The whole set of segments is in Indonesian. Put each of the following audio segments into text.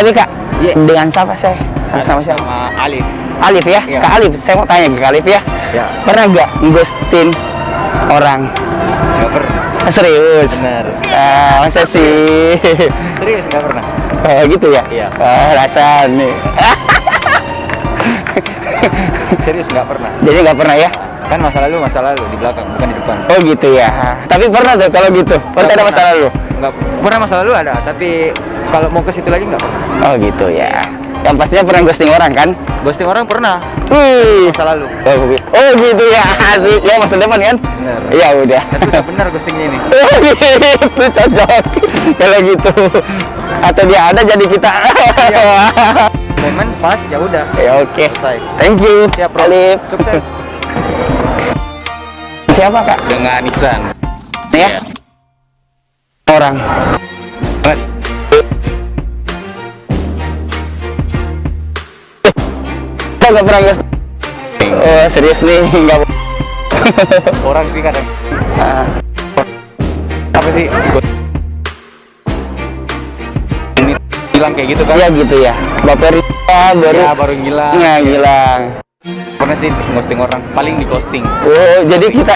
Tapi Kak, Iya. dengan siapa saya? Sama siapa? Sama Alif. Alif ya? Iya. Kak Alif, saya mau tanya ke Kak Alif ya. Ya. Pernah nggak ghostin orang? Nggak pernah. Serius? Benar. Masa sih? Serius nggak pernah. Oh gitu ya? Iya. Rasa nih. Serius nggak pernah. Jadi nggak pernah ya? Kan masa lalu di belakang bukan di depan. Oh gitu ya. Tapi pernah tuh kalau gitu. Pernah ada masa lalu? Nggak pernah masa lalu ada, tapi kalau mau ke situ lagi nggak pernah. Oh gitu ya. Yang pastinya pernah ghosting orang kan? Ghosting orang pernah Wih. masa lalu. Oh gitu ya. Asik ya masa depan kan? Benar. Iya udah. Tapi udah benar ghostingnya ini. Oh gitu cocok. Kalau gitu. Atau dia ada jadi kita. Momen pas ya udah. Ya oke. Selesai. Thank you. Siap, Bro. Alif. Sukses. Siapa Kak? Dengan Iksan. Ya. Orang. Kok nggak pernah ghosting? Oh serius nih nggak. Orang sih kadang. Ah, Apa sih? Ini hilang kayak gitu kan? Iya gitu ya. Baper baru. Ya, baru ngilang. Ya, hilang. Pernah sih ghosting orang, paling di ghosting. Oh jadi kita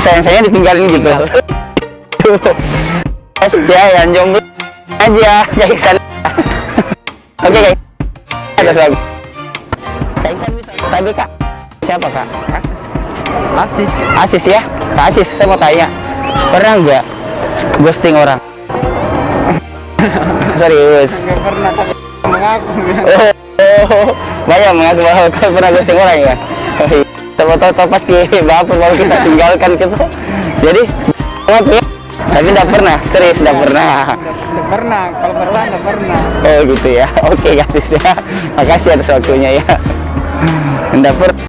sayang-sayang ditinggalin gitu. Ya yang jomblo aja kayak Iksan. Oke guys. Ada lagu. Kak Iksan bisa. Tapi Kak siapa Kak? Asis. Asis ya. Kak Asis saya mau tanya. Pernah nggak ghosting orang? Serius. Nggak pernah, tapi mengaku. Oh, banyak mengaku bahwa kau pernah ghosting orang ya. Tahu-tahu pas baper baru kita tinggalkan gitu. Jadi ngaku ya. Tapi nggak pernah, serius nggak pernah. Nggak pernah, kalau pernah nggak pernah. Oh gitu ya. Oke Kak Asis ya. Makasih atas waktunya ya. Nggak pernah.